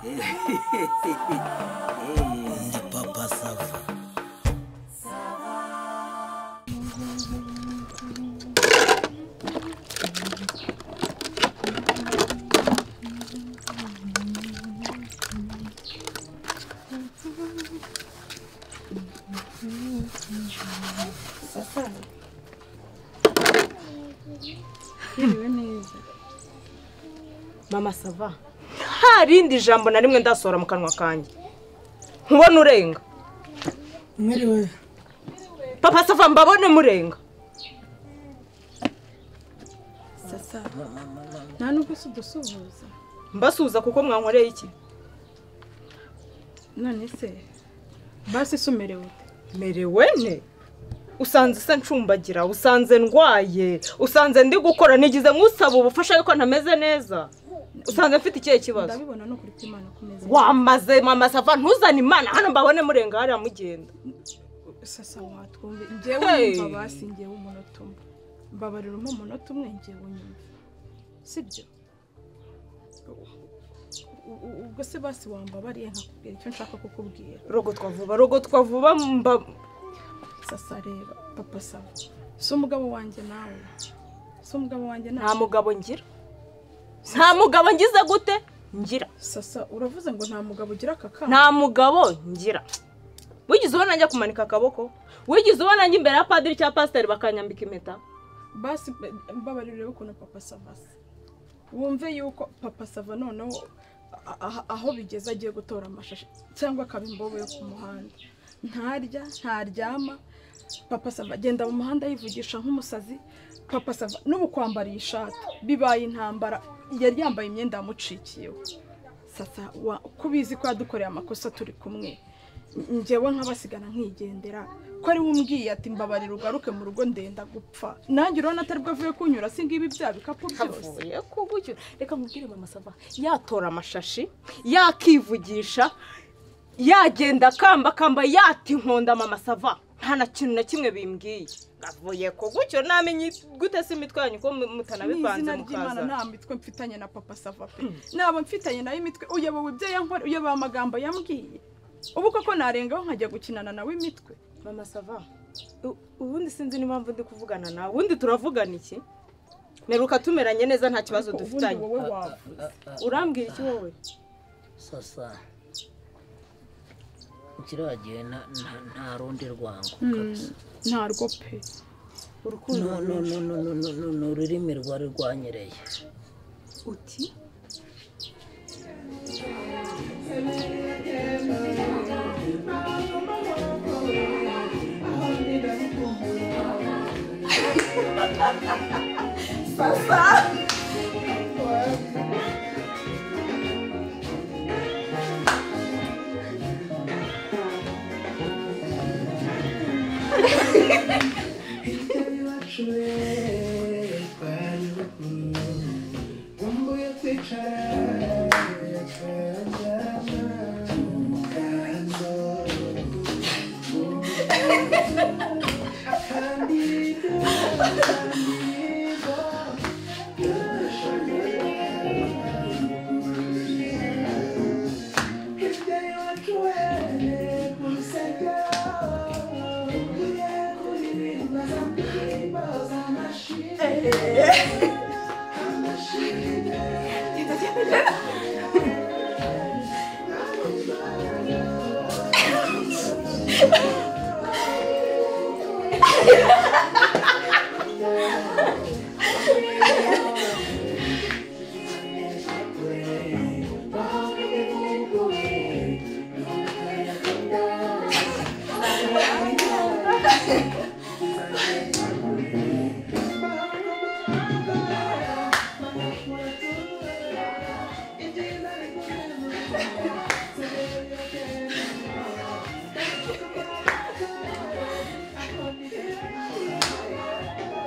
Ndi Papa Sava. Sasa. Mama Sava. Harindi jambo na rimwe ndasora mu kanwa kanjye. Nkubona urenga. Mwiriwe. Papa Sava mbabone murenga. Sasa. Nta nubwo udusuhuza. Mbasuhuza kuko mwankoreye iki? None se basi sumerewe. Merewe ne? Usanze se ncumbagira, usanze ndwaye, usanze ndi gukora nigize nkusaba ubufasha yuko ntameze neza. Usanze mfite ikihe kibazo? Ndabibona no kuri Imana kumeze. Wamaze Mama Sava ntuzane Imana hano mbabone murenga hari amugenda. Sasa watwumve ngewe numva basi ngewe umunota umwe. Mbabarira umunota umwe ngewe unyumva. Sibyo? Ubwo se basi wambabariye nkakubwira icyo nshaka kukubwira. Rogo twavuba mba. Sasa reba Papa Sava. So umugabo wanjye nawe. Nta mugabo ngira. Nta mugabo ngize gute? Ngira. Sasa uravuze ngo nta mugabo ugira kakana. Nta mugabo ngira. Wigize ubona njya kumanika akaboko? Wigize ubona njye imbere ya padiri cya pastor bakanyambika impeta? Basi mbabarire ukuntu Papa Sava. Wumve yuko Papa Sava noneho aho bigeze agiye gutora amashashi cyangwa akabimbobo yo ku muhanda. Ntarya, ntaryama. Papa Sava agenda mu muhanda yivugisha nk'umusazi. Papa Sava n'ubu kwambara ishati bibaye intambara, yari yambaye imyenda yamucikiyeho. Sasa kubizi ko yadukoreye amakosa turi kumwe. Ngewe nk'abasigana nkigendera ko ari wumbwiye ati mbabarira ugaruke mu rugo ndenda gupfa. Nanjye urona atari bwo avuye kunyura singibi bya bikapu byose. Kugucyo reka mubwire Mama Sava yatora amashashi, yakivugisha, yagenda kamba yati nkonda Mama Sava. Nta na kintu na kimwe bimbwiye. Gavuye kugucyo namenye gute se imitwe yanyu ko mutanabipanze mukaza. Nta mitwe mfitanye na Papa Sava pe. Naba mfitanye nayo imitwe uyobowe ibyo yankora uyobowe amagambo yambwiye. Ubu koko narengaho nkajya gukinana nawe imitwe. Mama Sava. Ubundi sinzi n'impamvu ndi kuvugana nawe. Ubundi turavugana iki? Meruka tumeranye neza nta kibazo dufitanye. Urambwira iki wowe? Sasa. Ukiragiye nta rundi rwango kabisa. Nta rwo pe. Urukundo No ururimi rwari rwanyereye. Uti? Sasa.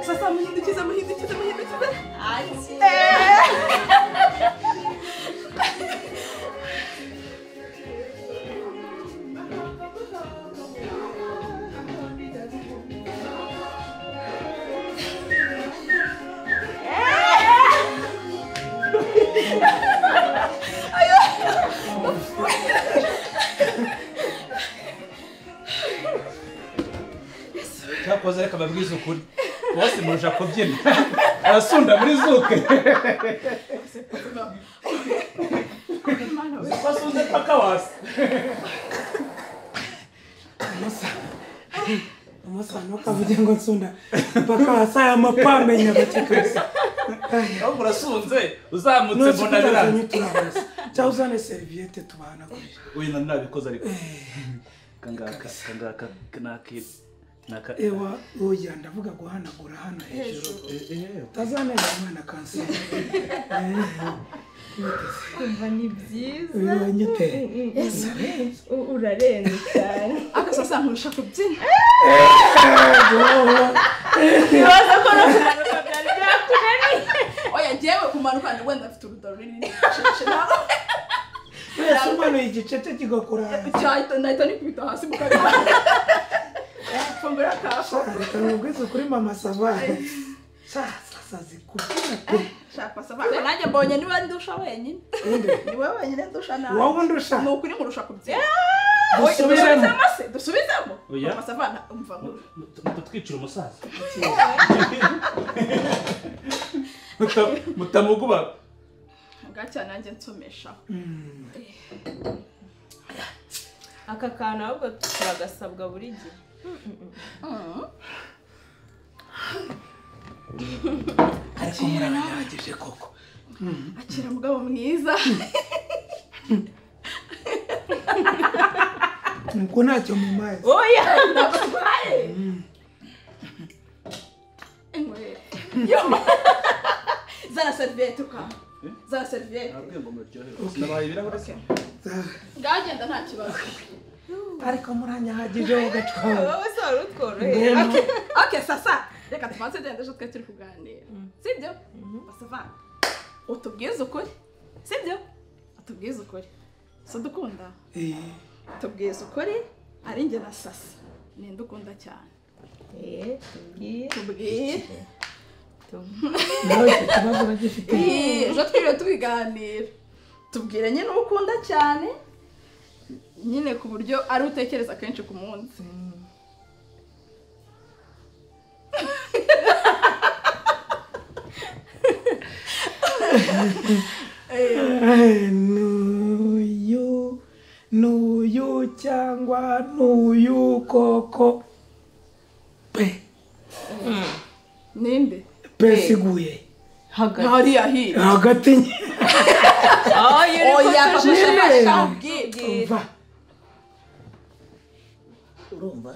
Sasa muhindukiza. cyakoze reka babwize ukuri bose murusha kubyina arasunda muri zuke basunze paka wasi Musa ntukavuge ngo nsunda paka wasi aya mapamenya bakikose aho murasunze uzamutse mbona biranze cyangwa uzane serviette tubahanagurije uyu nabikoze ariko kangaka naka ewa oya ndavuga guhanagura hano hejuru utazaneza umwana kanseri kumva ni byiza uranyite urarenze cyane akasasa nkurusha kubyina ibibazo ko no kumanuka byari byakunaniye oya njyewe kumanuka ndi wenda afite urudaro runini wese umanuye igicece kigakora cyahita nahita nikubita hasi mu kabiri fungura kafu reka nkubwize kuri mama savane sasa zikubyina pe shaka savane nanjye mbonye niwe ndusha wenyine niwe wenyine ndusha nawe wowe ndusha ni ukuri murusha kubyina dusubizemo mama savane umva nkuru mututwicira umusaza mutamuguba ngacya nanjye nsomesha aka kantu ahubwo turagasabwa buri gihe ariko murabanyagije koko akira mugabo mwiza nuko ntacyo mumaye oya ndagutwaye zana serviette ukamba zana serviette nabwiye ngo muryoherwe sinabaye ibirahure se ngagenda nta kibazo ariko muranyagije ugacwa wowe se wari utworoheye okay sasa reka tubanze dende ejo twe turi kuganira sibyo basavana utubwize ukuri sibyo utubwize ukuri so dukunda tubwize ukuri ari njye na sasa ninde ukunda cyane tubwiye nawe icyo kibazo bagifite ejo twiriwe tubiganira tubwire nyine uwo ukunda cyane nyine ku buryo ari utekereza kenshi ku munsi nuyu cyangwa nuyu koko pe ninde pe siguye hariya hirya hagati oya papa umva urumva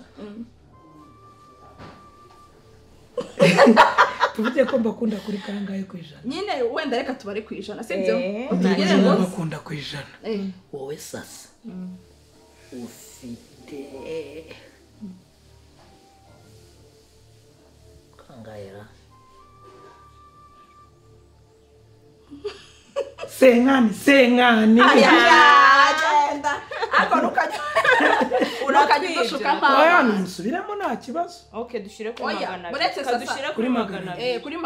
tuvuge ko mbakunda kuri kangahe ku ijana nyine wenda reka tubare ku ijana sibyo utubwire ngo mbakunda ku ijana wowe sasa ufite kangayera senkani agenda ariko nukajya udushuka oya mpamvu nusubiremo nta kibazo okay dushire kuri Oya, magana uretse abiri sasa. dushire Kuri kuri magana magana abiri. abiri kuri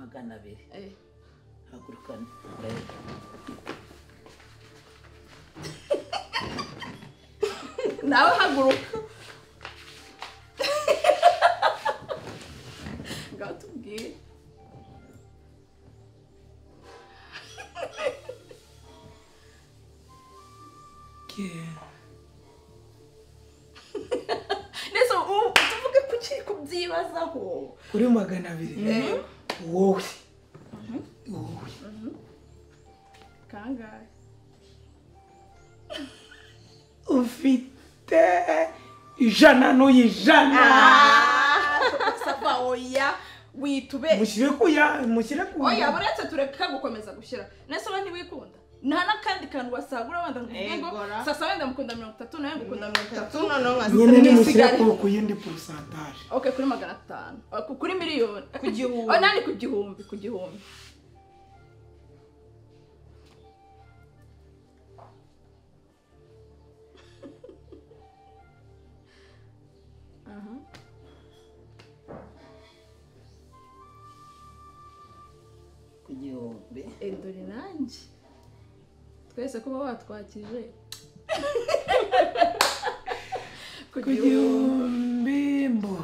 magana abiri 200 hagurukane nawe haguruka ngaho tubwire neza tuvuge ko ukiri kubyibazaho kuri magana abiri wowe kangahe ufite ijana n'uyijana sava oya witube mushyire ku oya buretse tureka gukomeza gushyira nese we ntiwikunda nta n'akandi kantu wasagura wenda ngo Egora. sasa wenda mukunda 30 nawe ngukunda 30 noneho nyine nimushyire Mwisigare. ku yindi porosantaje okay kuri 500 kuri miliyoni ku gihumbi oh nani ku gihumbi ku gihumbi dore nanjye twese kuba watwakije ku gihumbi mbo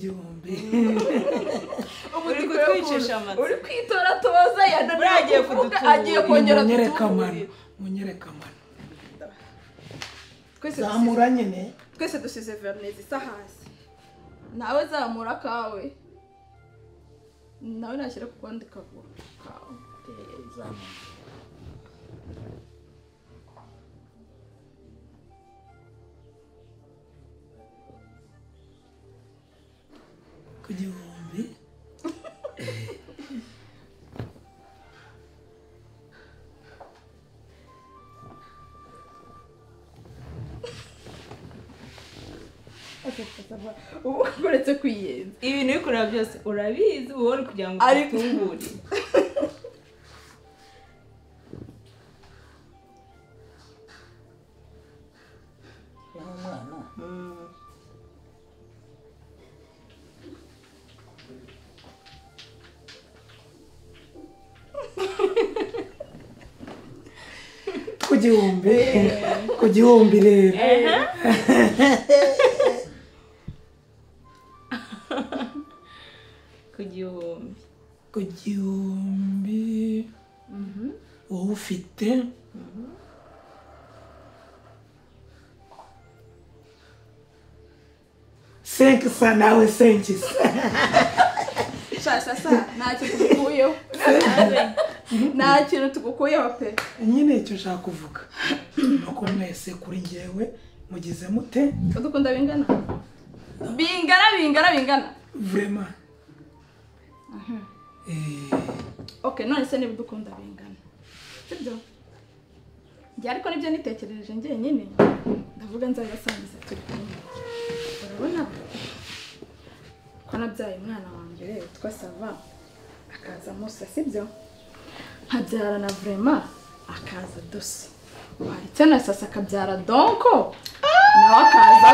gihumbi ubu twicisha amatwi uri kwitora toza yananiwe agiye kudutura agiye kongera munyereka amano twese zamura nyine twese dusize vernis isa hasi nawe zamura kawe nawe nashyira ku kwandi kaguru kawe ku gihumbi ubu uretse kwiyenza ibintu bikurira byose urabizi uba uri kugira ngo utungure ku gihumbi rero ku gihumbi wowe ufite senkisa nawe senkisa sasa nta kintu tugukuyeho nta kintu tugukuyeho pe nyine icyo ushaka kuvuga nuko mwese kuri njyewe mugize mute udukunda bingana vraiment okay none se niba udukunda bingana sibyo njye ariko nibyo nitekerereje njye nyine ndavuga nzabibasangiza turi kumwe urabona ko nabyaye umwana wanjye rero witwa Sava akaza Musa sibyo nkabyara na vraiment akaza Dosi waritse na Sasa akabyara Donko nawe akaza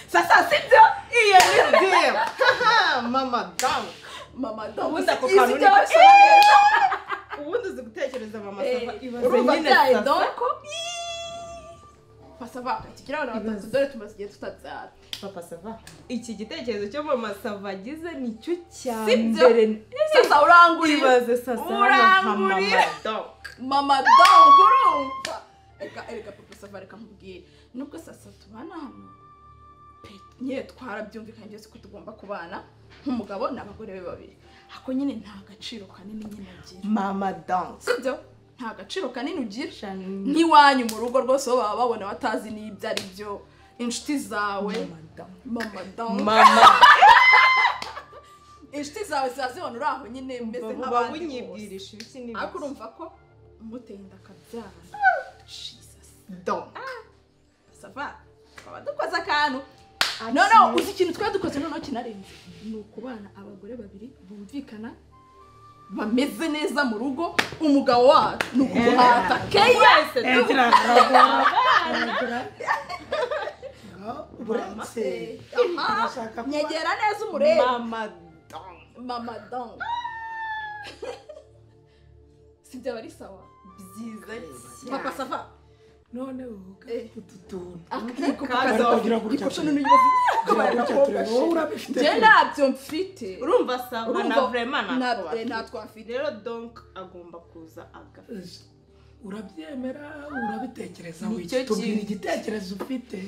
Sasa sibyo iyo ni deal mama Donko ubundi ako kantu ni neza ubundi uzi gutekereza mama Sava ibaze nyine Sasa Donko Sava kigira abantu batatu dore tumaze igihe tutabyara papa Sava iki gitekerezo cyo mama Sava agize nicyo cya Sibyo? mbere Sasa urangurira ibaze Sasa Urangurira. Mama Donko urumva ereka papa Sava reka nkubwire nubwo Sasa tubana hano nyine twarabyumvikanye byose ko tugomba kubana nk'umugabo n'abagore be babiri ako nyine nta gaciro kanini nyine agira mama Donko sibyo nta gaciro kanini ugira n'iwanyu mu rugo rwose baba babona batazi n'ibyo ari byo inshuti zawe mama Donko inshuti zawe zazibona uri aho nyine meze nk'abandi bunyibwirisha ibiki n'ibiki ariko urumva ko umuteye inda akabyara Jesus Donko Sava twaba dukoze akantu no uzi ikintu twari dukoze noneho kinarenze ni ukubana abagore babiri bumvikana bameze neza mu rugo umugabo wacu ni ukumuhata keya nyegera neza umurebe mama Donko sibyo bari sawa byiza papa Sava none utu tuntu je nabyo mfite urumva Sava na vraiment natwo afite rero Donko agomba kuza agafasha urabyemera urabitekerezaho iki tubwira igitekerezo ufite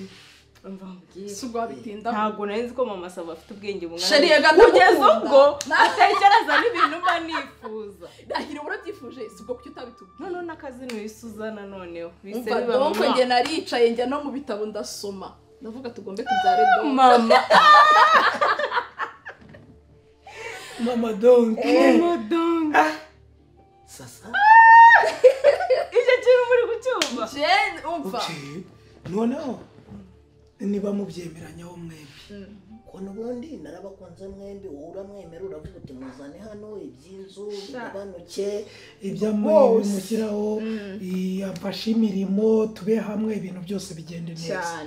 Sugwa bitinda ntago nzi ko mama Sava afite ubwenge bungana kugeza ubwo atekereza n'ibintu mba nifuza ndahira urabyifuje sugwa kuki utabitubwira none nakazi n'isuzana noneho bise biba Donko nge naricaye njya no mu bitabo ndasoma ndavuga tugombe tubyare Donko mama Donko Sasa icyo kintu muri gucyumva je umva noneho niba mubyemeranyaho mwembi ko nubundi narabakunze mwembi uramwemera uravuga uti muzane hano iby'inzu bigabanuke iby'amwe bimushyiraho yamfashe imirimo tube hamwe ibintu byose bigende neza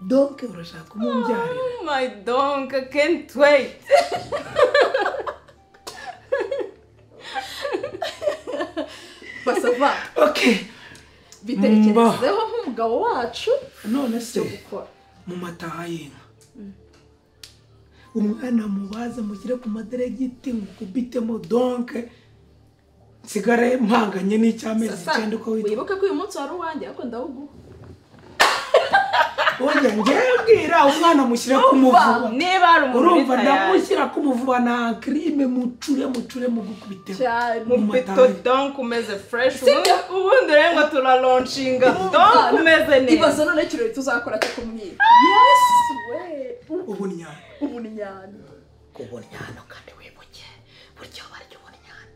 Donko urashaka umumbyarira my Donko can't wait Sava okay bitekerezeho nk'umugabo wacu none se mu mataha y'inka umwana mubaze mushyire ku maderegiti mukubitemo donke nsigare mpanganye n'icy'amezi 9 uko wibuke ko uyu munsi wari uwanjye ariko ndawuguha oya ngebwira umwana mushyire ku muvuba niba ari umuntu urumva ndamushyira ku muvuba na crime mucure mugukubiteho mupito donc umeze fresh ubundi rero ngo turalaunchinga donc umeze neza ibaza none kirori tuzakora cyo kumwita yes we ubunyana kandi wibuke buryo baryo ubunyana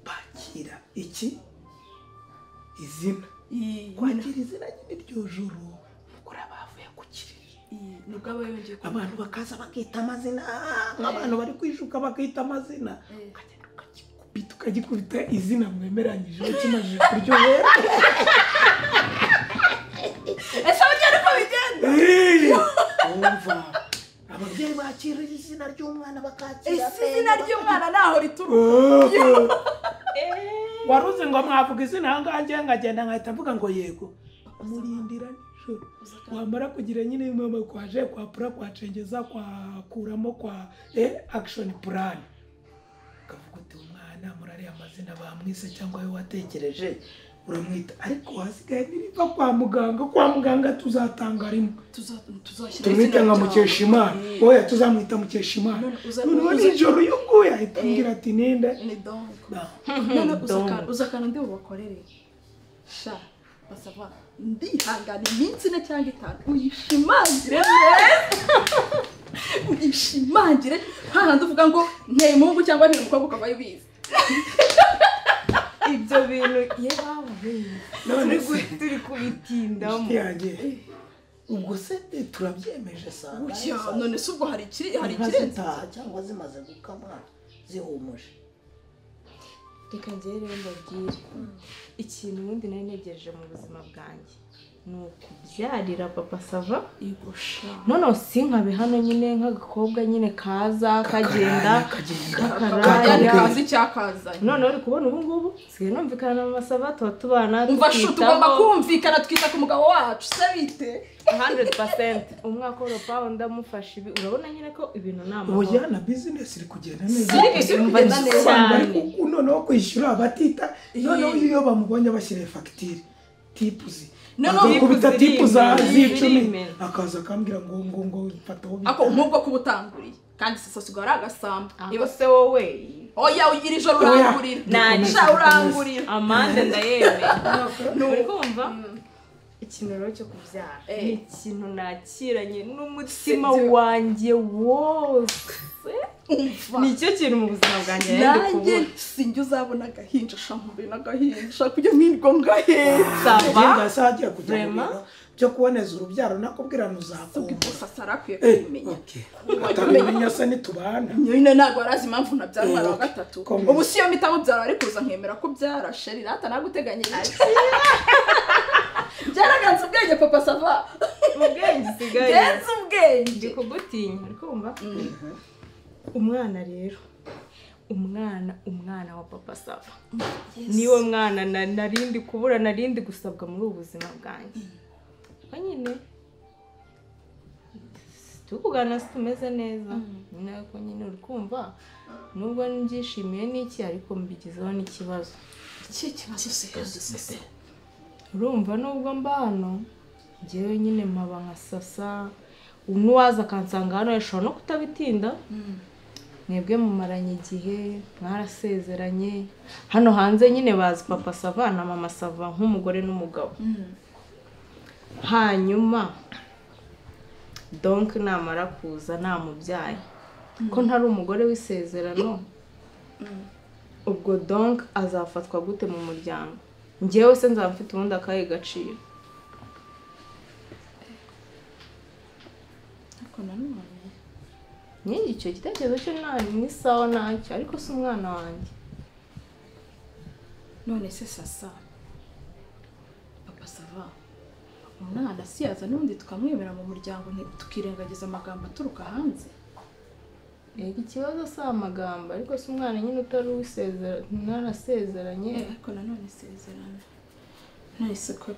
bakira iki izina kwakira izina ry'iryo joro nubwo aba yongeye abantu bakaza bakita amazina nk'abantu bari kwishuka bakita amazina ukagenda ukagikubita izina mwemeranyije ukimajije kuryohera ese burya ariko bigenda umva ababyeyi bakira izina ry'umwana bakakira izina ry'umwana naho rituruka waruzi ngo mwavuga izina ahangaha ngagenda nkahita mvuga ngo yego murindira nijoro wamara kugira nyine mama kwaje kwa pura kwacengeza kwa kuramo kwa action plan kavuga uti umwana murari amazina bamwise cyangwa we watekereje uramwita ariko hasigaye niba kwa muganga tuzatanga rimwe tumwita nka Mukeshimana oya tuzamwita Mukeshimana none nijoro yuguye ahitambira ati ninde ni donc none uzakana ndi ubakorere sha basaba ndihangana iminsi ne cyangwa 5 uyishimangire uyishimangire hahandi uvuga ngo nteye umuhungu cyangwa nteye umukobwa ukava yubizi ibyo bintu none turi kubitindamo ubwo se turabyemeje saa none se ubwo hari ikirenze cyangwa zimaze gukamwa zihumuje reka njye rero mbabwire ikintu ubundi nari negereje mu buzima bwanjye ni ukubyarira papa sava igusha none sinkabe hano nyine nk'agakobwa nyine kaza kagenda kazi cyakazanye none uri kubona ubu ngubu sigaye numvikana na mama sava tuba tubana umva shu tugomba kumvikana twita ku mugabo wacu se bite 100% umwaka w'urupaho ndamufasha ibi urabona nyine ko ibintu nama oya na business iri kugenda neza kugenda neza noneho kwishyura abatita noneho iyo bamubonye bashyire fagitire tipuzi kubita tipu za 10 akaza akambwira ngo mfataho ako nkubwo kubutanguriye kandi sasa sigara agasamba ibo se wowe oya ugira ijoro urangurira nanisha urangurira amande ndayeme nturi kumva ikintu rero cyo kubyara ni ikintu nakiranye n'umutima wanjye wose nicyo kintu mu buzima bwanjye nanjye sinjye uzabona agahinja shambe n'agahinja kujya mwirwa ngaheza ngasajya kujya byo kuboneza urubyaro nakubwira nuzakumva sasara kwiye kumenya atamenya se nitubana nyine nago arazi impamvu nabyarwa wa gatatu ubu siyo mitabo byara ari kuza nkemera ko byara sheri rata naguteganyirije byaraganze ubwenge papa sava ubwenge sigaye genze ubwenge ndikugutinya ariko umva umwana rero umwana wa papa sava niwe mwana narindi kubura narindi gusabwa muri ubu buzima bwanjye nyine tukugana tumeze neza nako nyine uri kumva nubwo nbyishimiye n'iki ariko mbigizeho n'ikibazo kibazo se urumva nubwo mba hano njyewe nyine mpaba nka sasa n'uwaza akansanga hano yashobora no kutabitinda mwebwe mumaranye igihe mwarasezeranye hano hanze nyine bazi papa sava na mama sava nk'umugore n'umugabo hanyuma donc namara kuza namubyaye ko ntari umugore w'isezerano ubwo donc azafatwa gute mu muryango njyewe se nzaba mfite ubundi akahe gaciro nyine icyo gitekerezo cyo ni sawa nacyo ariko si umwana wanjye none se sasa papa sava umwana siyaza n'undi tukamwemera mu muryango tukirengagiza amagambo aturuka hanze ikibazo si amagambo ariko si umwana nyine utari narasezeranye ariko nanone isezerano none se ko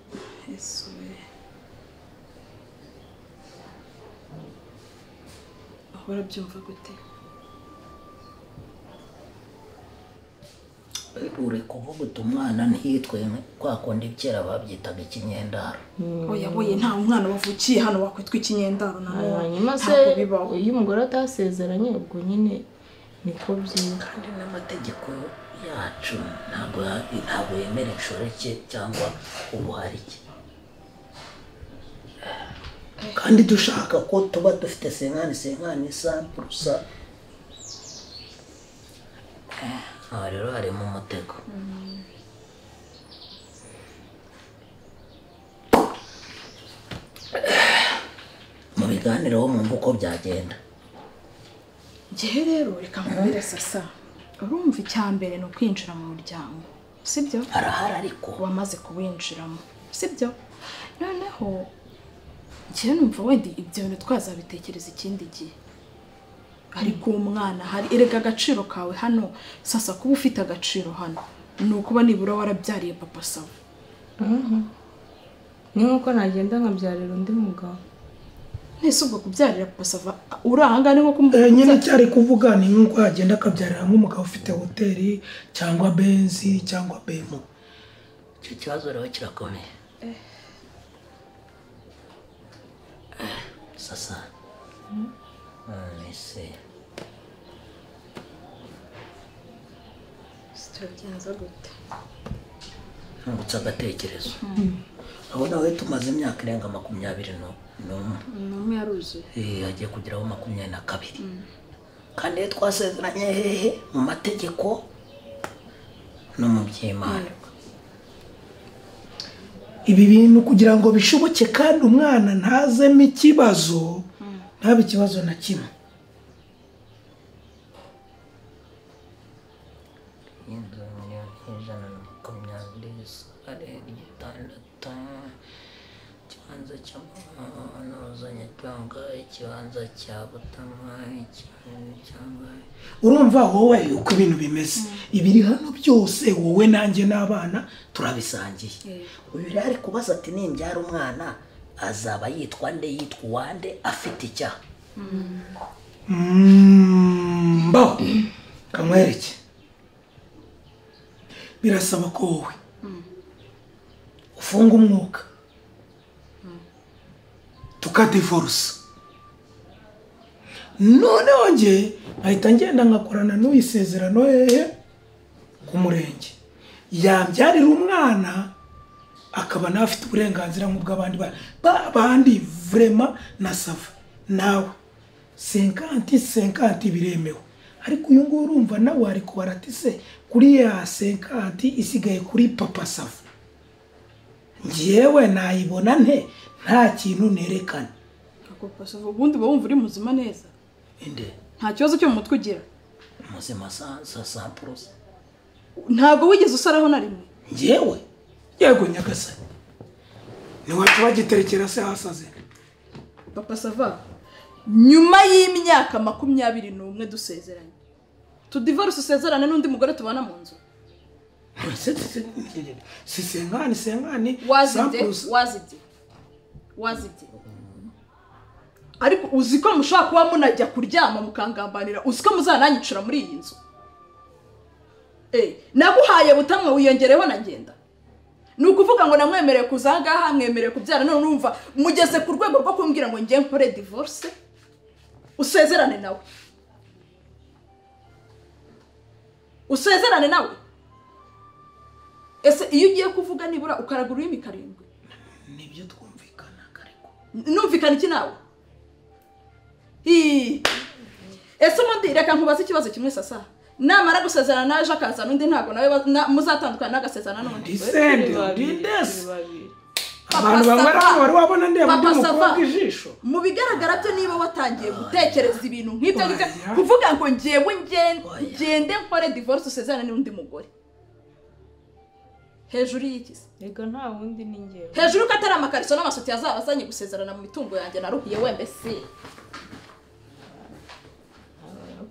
esuwe barabyumva gute? uri kuvuga uti umwana ntiyitwe kwa kundi kera babyitaga ikinyendaro. Oya nta mwana wavukiye hano wakwitwa ikinyendaro na none. hanyuma se iyo umugore atasezeranye ubwo nyine niko byiza. Kandi n'amategeko yacu ntabwo yemera inshoreke cyangwa ubuharike. Kandi dushaka ko tuba dufite senkani sampurusa. Aha rero harimo umutego. Mu biganiro ho mwumva uko byagenda. Njyewe rero reka nkubwire sasa, urumva icyambere ni ukwinjira mu muryango, sibyo? Arahari ariko wamaze kuwinjiramo, sibyo? Noneho njyewe numva wenda ibyo bintu twazabitekereza ikindi gihe. Ariko umwana hari erega agaciro kawe hano, sasa kuba ufite agaciro hano ni ukuba nibura warabyariye papa Sava. Ni nkuko nagenda nkabyarira undi mugabo. Nese ubwo kubyarira papa Sava urahangane nko nyine cyari kuvuga ni nkuko agenda akabyarira nk'umugabo ufite hoteli cyangwa benzi cyangwa bemo. Icyo kibazo rero kirakomeye. Sasa ese sitagenda gute? Ntutse agatekerezo. Aho nawe tumaze imyaka irenga 21 n'umwe yaruzuye. Agiye kugeraho 22. Kandi twasezeranye hehe mu mategeko no mu by'Imana. Ibi bintu kugira ngo bishoboke kandi umwana ntazemo ikibazo, ntabe ikibazo na kimwe. Urumva wowe uko ibintu bimeze, ibiri hano byose wowe nanjye n'abana turabisangiye. Uyu rero ari kubaza ati nimbyara umwana azaba yitwa nde, yitwa wande, afite icyaha. Mbaho kamwereke. Birasaba ko wowe ufunga umwuka tukadivorce. Noneho nge ahita ngenda ngakorana n'uyisezerano hehe ku murenge, yambyarira umwana akaba nawe afite uburenganzira nk'ubw'abandi bandi vraiment na Sava. Nawe 50-50 biremewe, ariko uyu nguyu urumva nawe ari kubaratise kuri ya 50 isigaye kuri papa Sava. Ngewe nayibona nte nta kintu nerekana. Papa Sava ubundi bawumva uri muzima neza? Inde nta kibazo cyo mu mutwe ugira? Muzima sa pros. Ntabwo wigeze usaraho na rimwe? Ngewe yego nyagasani ni wacu bagiterekera se hasaze. Papa Sava nyuma y'imyaka 21 dusezeranye, tudivorce usezerane n'undi mugore tubana mu nzu. Sengani wazibye ariko uziko mushaka kuba munajya kuryama mukangambanira, uziko muzananyicura muri iyi nzu. Naguhaye butamwe wiyongereho na ngenda. Ni ukuvuga ngo namwemereye kuzangaha, mwemereye kubyara, none urumva mugeze ku rwego rwo kumbwira ngo ngiye nkore divorce usezerane nawe. Usezerane nawe. Ese iyo ugiye kuvuga nibura ukaragura imikarindwe nibyo twumvikana kariko. Numvikana iki nawe? Ese mundi reka nkubaza ikibazo kimwe sasa. Namara gusezerana naje akaza n'undi ntago nawe muzatandukana n'agasezerana n'undi. Ndindesi. Abantu bamwera wari wabona ndiye muri mukobwa ijisho. Mu bigaragara byo niba watangiye gutekereza ibintu nk'ibyo kuvuga ngo ngewe ngende nkore divorce usezerana n'undi mugore. Hejuru y'ikisi Ega nta wundi ni ngewe. Hejuru katari amakariso n'amasuti yazabazanye gusezerana mu mitungo yanjye naruhiye wembe se.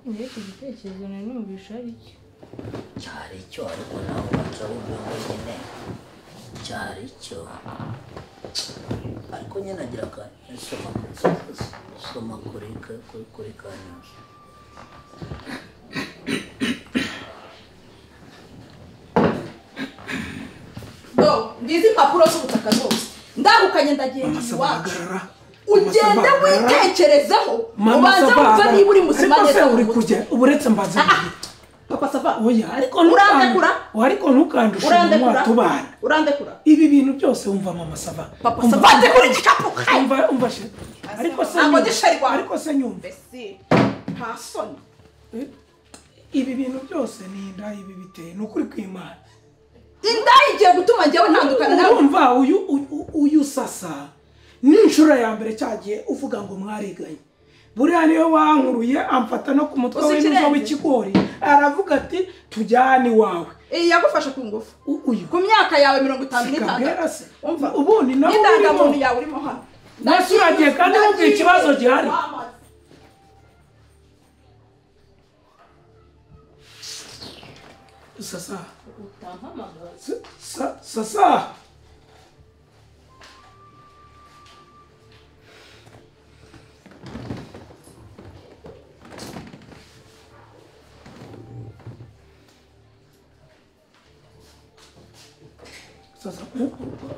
Ngiye kugitekerezo numvisha iki. Cyari cyo ariko nawe baca ubwo nyine. Cyari cyo. ariko nyine agira soma kuri Kanyoza. Ngizi impapuro z'ubutaka zose ndahukanye ndagenda iwacu ugende witekerezaho ubanza wumva niba uri muzima neza uri kurya uburetse mbaze papa sava oya ariko ntukandushe mu tubana urandekura ibi bintu byose wumva mama sava papa sava ndekura igikapu umva she ariko se nyumva nta soni ibi bintu byose ni inda ibi biteye nukuri kw'Imana inda igiye gutuma njyewe ntandukana nawe umva uyu sasa n'inshuro ya mbere cyagiye uvuga ngo mwariganye buriya niyo wankuruye amfata no ku mutwe w'inzo w'ikigori aravuga ati tujyane iwawe yagufashe ku ngufu ku myaka yawe 56 umva ubundi nawe n'indangamuntu yawe urimo hano nasuragiye kandi wumva ikibazo gihari sasa sasa sasa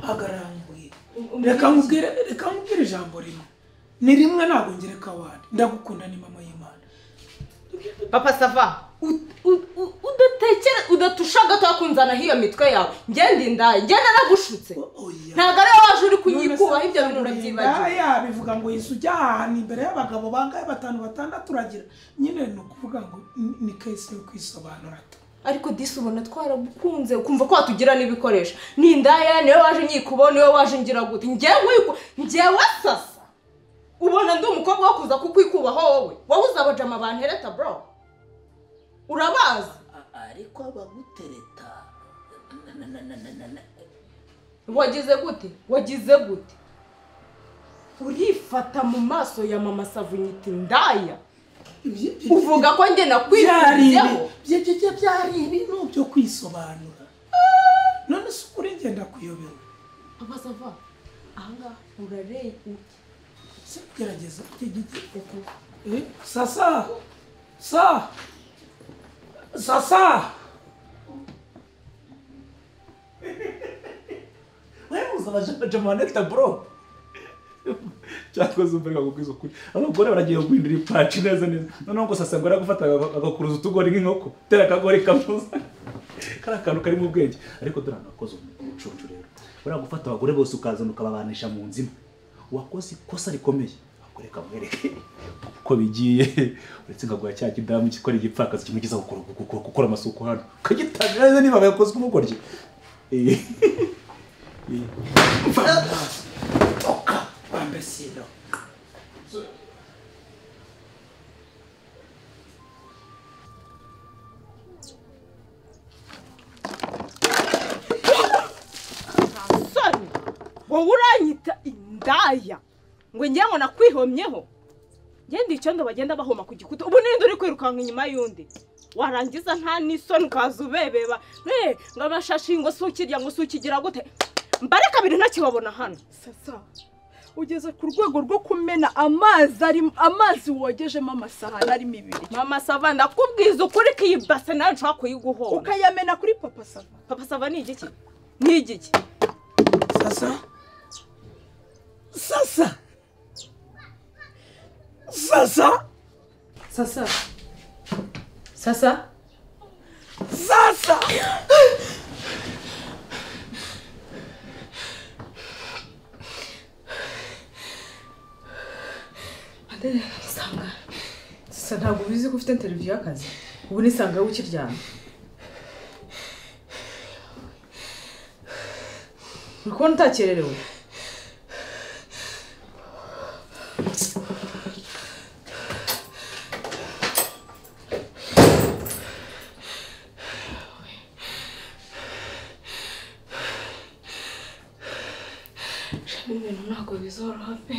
agaranguye reka nkubwire ijambo rimwe ni rimwe ntabwo ngereka wandi ndagukunda ni mama y'Imana papa sava udatusha gato kunzana hiyo mitwe yawe ngende indaye ngende nagushutse ntago ari waje uri kunyikubaho ibyo bintu urabyibagiwe bivuga ngo yisujya ahantu imbere y'abagabo bangaye 5-6 turagira nyine no kuvuga ngo ni case yo kwisobanura ariko disi ubona twaragukunze ukumva ko watugira n'ibikoresho ni indaya niwe waje nyikubona niwe waje ngira gute njyewe sasa ubona ndi umukobwa wo kuza kukwikubaho wowe uzabajama bantereta bro urabazi ariko abagutereta wagize gute urifata mu maso ya mama Savunyita indaya uvuga ko njye nakwifuzeho byari ibintu byo kwisobanura none se ukuri ngenda kuyobewe papa sava ahangaha urareye gerageza sasa wewe uzabajamaneta bro cyakoze umbereka kugwiza ukuri abagore baragiye guhindura ipaci neza noneho ngo sasa ngo aragufata agakuruza utugori nk'inkoko tera akagori kamuza karakantu kari mu bwenge ariko dore nakoze umucucu rero uragufata abagore bose ukazana ukababanisha mu nzima wakoze ikosa rikomeye akoreka mwereke uko bigiye uretse ngaguha cya kidamu gikora igipfakazi kimugiza gukora amasuku hano kagitanga neza niba bayakoze kumugorye toka bambesilo wowe uranyita indaya ngo ngiye ngo nakwihomyeho ngende icyondo bagenda bahoma ku gikuta ubu ninde uri kwirukanka inyuma y'undi warangiza nta n'isoni ukaza ubebeba ngo amashashi ngo sukirya ngo sukigira gute mbare kabiri ntakibabona hano sasa ugeze ku rwego rwo kumena amazi wogejemo amasahani ari mibiri mama sava ndakubwiza ukuri ko iyi base nawe nshobora kuyiguhoma ukayamena kuri papa sava ni igiki ni igiki sasa sasa ntabwo ubizi ko ufite interview y'akazi ubu nisanga wowe ukiryana uri kubona utakererewe ibintu ntabwo bizoroha pe